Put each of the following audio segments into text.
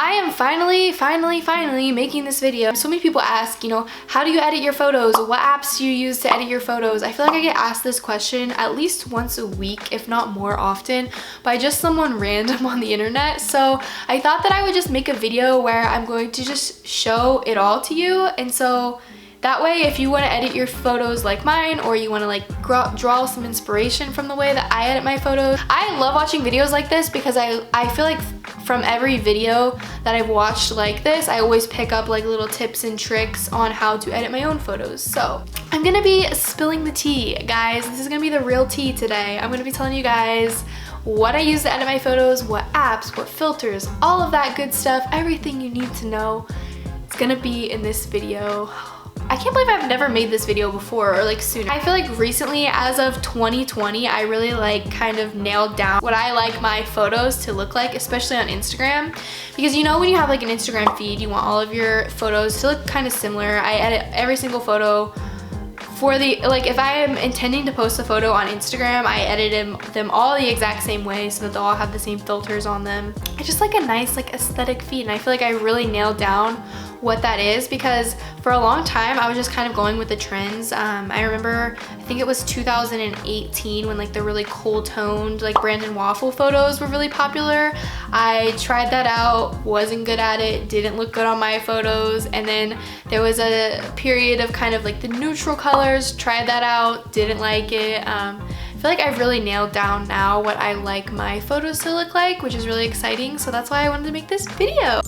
I am finally making this video. So many people ask, you know, how do you edit your photos? What apps do you use to edit your photos? I feel like I get asked this question at least once a week, if not more often, by just someone random on the internet. So I thought that I would just make a video where I'm going to just show it all to you. And so that way, if you want to edit your photos like mine, or you want to like draw some inspiration from the way that I edit my photos. I love watching videos like this because I feel like from every video that I've watched like this, I always pick up like little tips and tricks on how to edit my own photos. So I'm gonna be spilling the tea, guys. This is gonna be the real tea today. I'm gonna be telling you guys what I use to edit my photos, what apps, what filters, all of that good stuff, everything you need to know. It's gonna be in this video. I can't believe I've never made this video before, or like sooner. I feel like recently, as of 2020, I really like kind of nailed down what I like my photos to look like, especially on Instagram. Because you know when you have like an Instagram feed, you want all of your photos to look kind of similar. I edit every single photo for the, like if I am intending to post a photo on Instagram, I edit them all the exact same way so that they'll all have the same filters on them. I just like a nice like aesthetic feed, and I feel like I really nailed down what that is, because for a long time I was just kind of going with the trends. I remember, I think it was 2018 when like the really cool toned like Brandon Waffle photos were really popular. I tried that out, wasn't good at it, didn't look good on my photos, and then there was a period of kind of like the neutral colors, tried that out, didn't like it. I feel like I've really nailed down now what I like my photos to look like, which is really exciting, so that's why I wanted to make this video.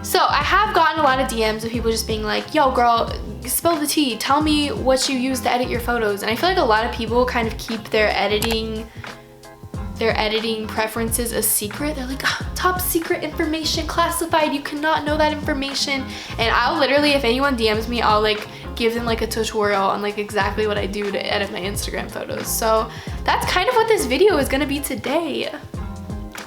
So I have gotten a lot of DMs of people just being like, yo girl, spill the tea, tell me what you use to edit your photos. And I feel like a lot of people kind of keep their editing preferences a secret. They're like, oh, top secret information, classified, you cannot know that information. And I'll literally, if anyone DMs me, I'll like give them like a tutorial on like exactly what I do to edit my Instagram photos. So that's kind of what this video is gonna be today.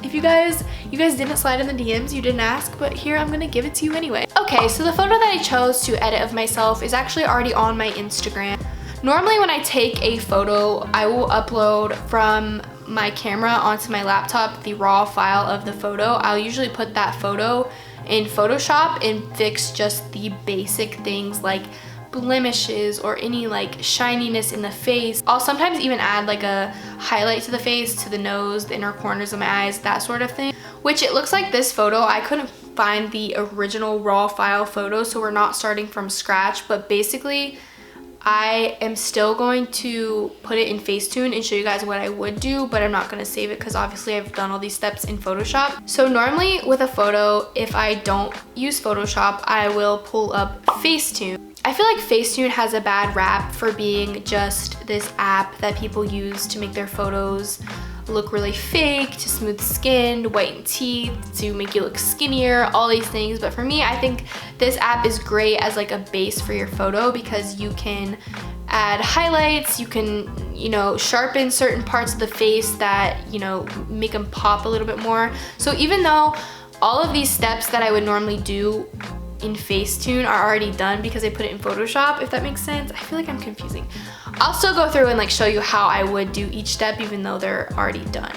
If you guys didn't slide in the DMs, you didn't ask, but here I'm gonna give it to you anyway. Okay, so the photo that I chose to edit of myself is actually already on my Instagram. Normally when I take a photo, I will upload from my camera onto my laptop the raw file of the photo. I'll usually put that photo in Photoshop and fix just the basic things like blemishes or any like shininess in the face. I'll sometimes even add like a highlight to the face, to the nose, the inner corners of my eyes, that sort of thing. Which it looks like this photo, I couldn't find the original raw file photo, so we're not starting from scratch, but basically I am still going to put it in Facetune and show you guys what I would do, but I'm not going to save it because obviously I've done all these steps in Photoshop. So normally with a photo, if I don't use Photoshop, I will pull up Facetune. I feel like Facetune has a bad rap for being just this app that people use to make their photos look really fake, to smooth skin, whiten teeth, to make you look skinnier, all these things. But for me, I think this app is great as like a base for your photo because you can add highlights, you can, you know, sharpen certain parts of the face that, you know, make them pop a little bit more. So even though all of these steps that I would normally do in Facetune are already done because I put it in Photoshop, if that makes sense. I feel like I'm confusing. I'll still go through and like show you how I would do each step even though they're already done.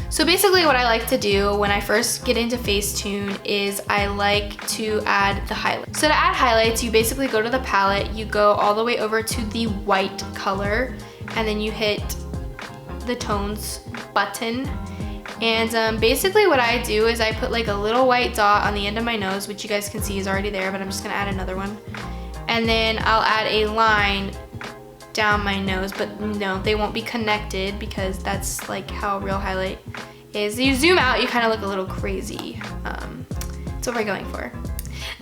So basically what I like to do when I first get into Facetune is I like to add the highlights. So to add highlights, you basically go to the palette, you go all the way over to the white color, and then you hit the tones button. And basically what I do is I put like a little white dot on the end of my nose, which you guys can see is already there, but I'm just gonna add another one. And then I'll add a line down my nose, but no, they won't be connected because that's like how real highlight is. You zoom out, you kind of look a little crazy. That's what we're going for.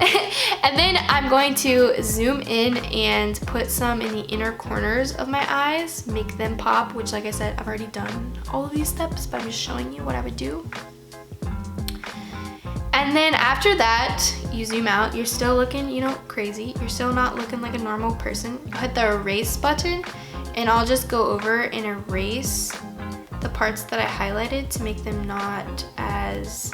And then I'm going to zoom in and put some in the inner corners of my eyes, make them pop, which like I said, I've already done all of these steps, but I'm just showing you what I would do. And then after that, you zoom out, you're still looking, you know, crazy. You're still not looking like a normal person. You hit the erase button and I'll just go over and erase the parts that I highlighted to make them not as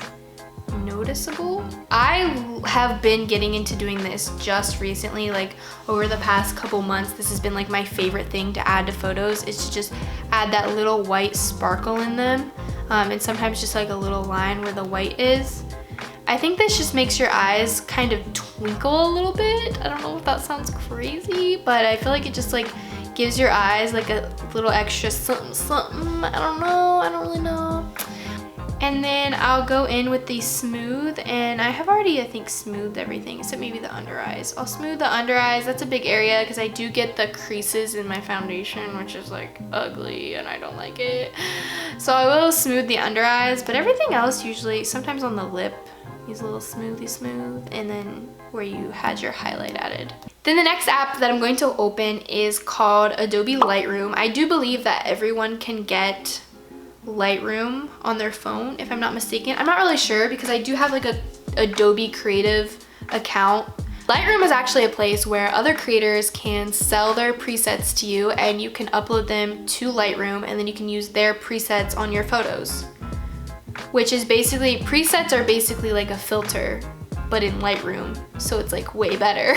noticeable. I have been getting into doing this just recently, like over the past couple months. This has been like my favorite thing to add to photos, is to just add that little white sparkle in them. and sometimes just like a little line where the white is. I think this just makes your eyes kind of twinkle a little bit. I don't know if that sounds crazy, but I feel like it just like gives your eyes like a little extra something something. I don't know, I don't really know. And then I'll go in with the smooth, and I have already, I think, smoothed everything except maybe the under eyes. I'll smooth the under eyes. That's a big area because I do get the creases in my foundation, which is like ugly and I don't like it. So I will smooth the under eyes, but everything else usually, sometimes on the lip, use a little smooth, and then where you had your highlight added. Then the next app that I'm going to open is called Adobe Lightroom. I do believe that everyone can get Lightroom on their phone, if I'm not mistaken. I'm not really sure because I do have like a Adobe Creative account. Lightroom is actually a place where other creators can sell their presets to you, and you can upload them to Lightroom, and then you can use their presets on your photos. Which is basically, presets are basically like a filter, but in Lightroom, so it's like way better.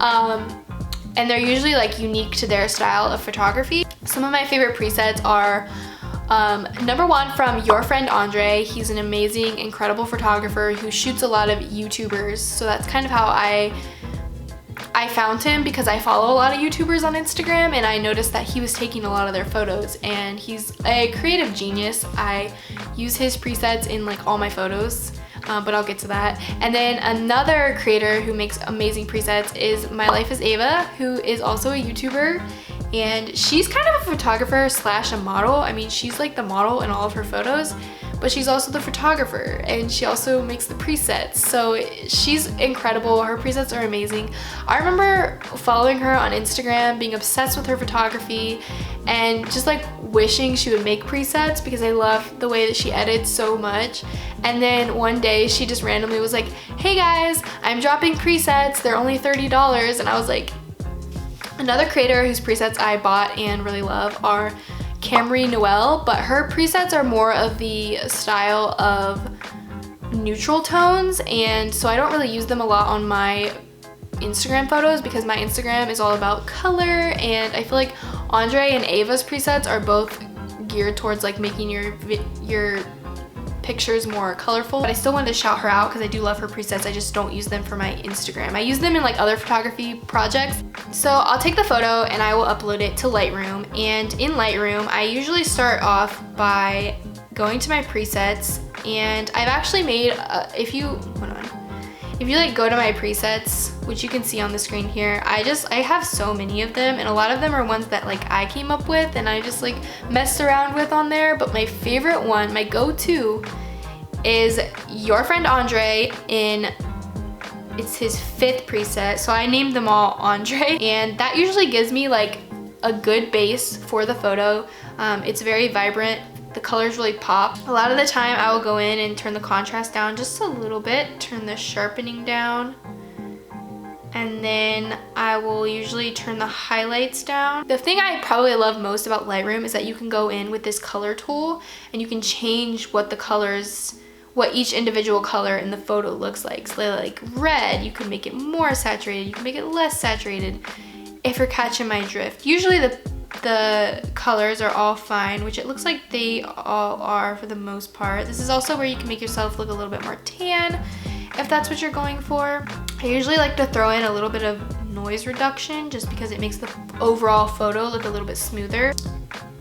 And they're usually like unique to their style of photography. Some of my favorite presets are number one, from your friend Andre. He's an amazing, incredible photographer who shoots a lot of YouTubers. So that's kind of how I found him, because I follow a lot of YouTubers on Instagram and I noticed that he was taking a lot of their photos, and he's a creative genius. I use his presets in like all my photos, but I'll get to that. And then another creator who makes amazing presets is My Life is Ava, who is also a YouTuber. And she's kind of a photographer slash a model. I mean, she's like the model in all of her photos, but she's also the photographer, and she also makes the presets. So she's incredible. Her presets are amazing. I remember following her on Instagram, being obsessed with her photography, and just like wishing she would make presets because I love the way that she edits so much. And then one day she just randomly was like, hey guys, I'm dropping presets. They're only $30. And I was like, another creator whose presets I bought and really love are Camry Noel, but her presets are more of the style of neutral tones, and so I don't really use them a lot on my Instagram photos because my Instagram is all about color, and I feel like Andre and Ava's presets are both geared towards like making your pictures more colorful. But I still wanted to shout her out because I do love her presets. I just don't use them for my Instagram. I use them in like other photography projects. So I'll take the photo and I will upload it to Lightroom. And in Lightroom, I usually start off by going to my presets, and I've actually made, if you like go to my presets, which you can see on the screen here, I have so many of them, and a lot of them are ones that like I came up with and I just like messed around with on there. But my favorite one, my go-to, is your friend Andre it's his 5th preset. So I named them all Andre, and that usually gives me like a good base for the photo. It's very vibrant. The colors really pop. A lot of the time I will go in and turn the contrast down just a little bit, turn the sharpening down, and then I will usually turn the highlights down. The thing I probably love most about Lightroom is that you can go in with this color tool and you can change what each individual color in the photo looks like. So like red, you can make it more saturated, you can make it less saturated, if you're catching my drift. Usually the colors are all fine, which it looks like they all are for the most part. This is also where you can make yourself look a little bit more tan, if that's what you're going for. I usually like to throw in a little bit of noise reduction just because it makes the overall photo look a little bit smoother.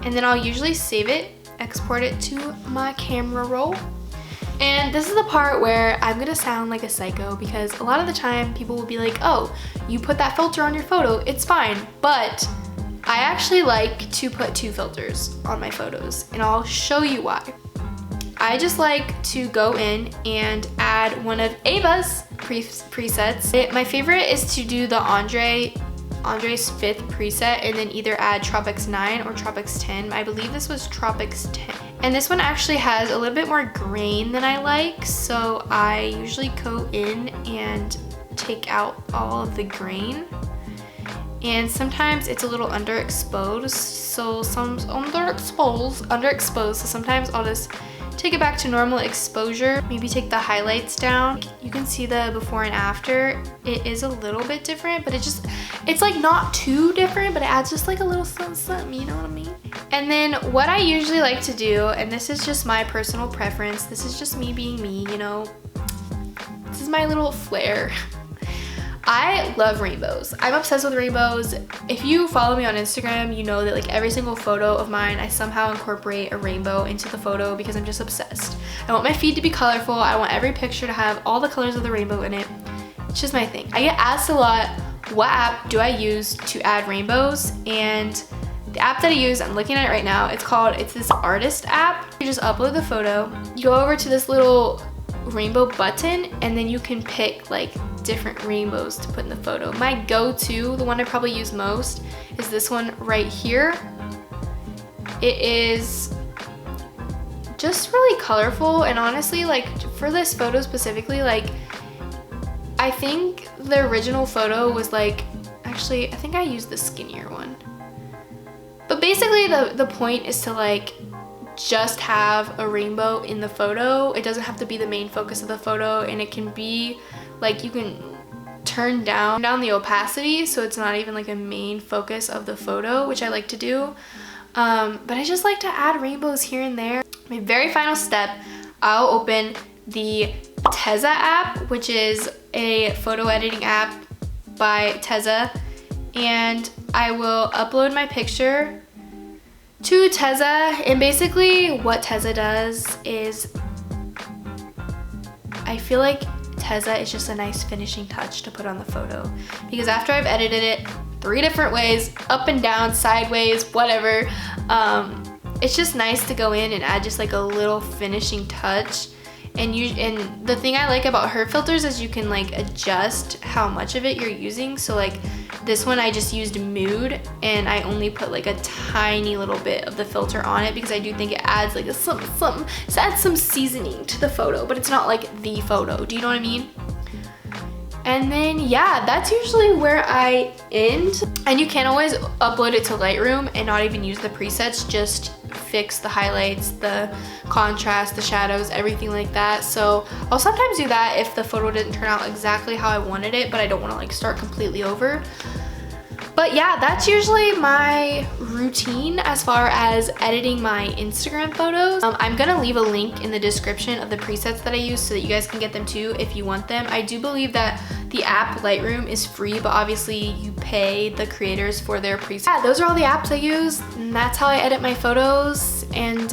And then I'll usually save it, export it to my camera roll. And this is the part where I'm gonna sound like a psycho, because a lot of the time people will be like, oh, you put that filter on your photo, it's fine. But I actually like to put 2 filters on my photos, and I'll show you why. I just like to go in and add one of Ava's presets. My favorite is to do the Andre's 5th preset and then either add Tropics 9 or Tropics 10. I believe this was Tropics 10. And this one actually has a little bit more grain than I like, so I usually go in and take out all of the grain. And sometimes it's a little underexposed, so sometimes I'll just take it back to normal exposure, maybe take the highlights down. You can see the before and after. It is a little bit different, but it's like not too different, but it adds just like a little something, you know what I mean? And then what I usually like to do, and this is just my personal preference, this is just me being me, you know, this is my little flair. I love rainbows. I'm obsessed with rainbows. If you follow me on Instagram, you know that like every single photo of mine, I somehow incorporate a rainbow into the photo because I'm just obsessed. I want my feed to be colorful. I want every picture to have all the colors of the rainbow in it. It's just my thing. I get asked a lot, what app do I use to add rainbows? And the app that I use, I'm looking at it right now, it's this artist app. You just upload the photo, you go over to this little rainbow button, and then you can pick like different rainbows to put in the photo. My go-to, the one I probably use most, is this one right here. It is just really colorful, and honestly, like for this photo specifically, like I think the original photo was like, actually I think I used the skinnier one. But basically the point is to like just have a rainbow in the photo. It doesn't have to be the main focus of the photo, and it can be like, you can turn down the opacity so it's not even like a main focus of the photo, which I like to do. But I just like to add rainbows here and there. My very final step, I'll open the Tezza app, which is a photo editing app by Tezza, and I will upload my picture to Tezza. And basically what Tezza does is, I feel like Tezza is just a nice finishing touch to put on the photo, because after I've edited it 3 different ways, up and down, sideways, whatever, it's just nice to go in and add just like a little finishing touch. And the thing I like about her filters is you can like adjust how much of it you're using. So like this one I just used mood, and I only put like a tiny little bit of the filter on it because I do think it adds like a something, it adds some seasoning to the photo, but it's not like the photo. Do you know what I mean? And then yeah, that's usually where I end. And you can always upload it to Lightroom and not even use the presets, just fix the highlights, the contrast, the shadows, everything like that. So I'll sometimes do that if the photo didn't turn out exactly how I wanted it, but I don't want to like start completely over. But yeah, that's usually my routine as far as editing my Instagram photos. I'm gonna leave a link in the description of the presets that I use so that you guys can get them too if you want them. I do believe that the app Lightroom is free, but obviously you pay the creators for their presets. Yeah, those are all the apps I use, and that's how I edit my photos. And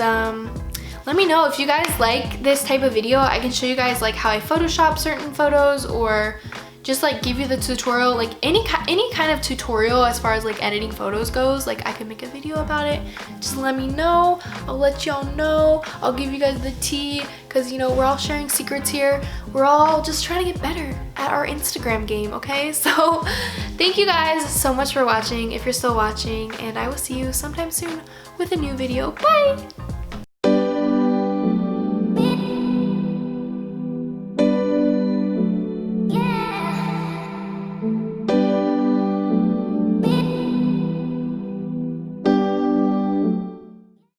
let me know if you guys like this type of video. I can show you guys like how I Photoshop certain photos, or just like give you the tutorial, like any kind of tutorial as far as like editing photos goes. Like I can make a video about it. Just let me know. I'll let y'all know. I'll give you guys the tea, because you know, we're all sharing secrets here. We're all just trying to get better at our Instagram game, okay? So thank you guys so much for watching, if you're still watching, and I will see you sometime soon with a new video. Bye!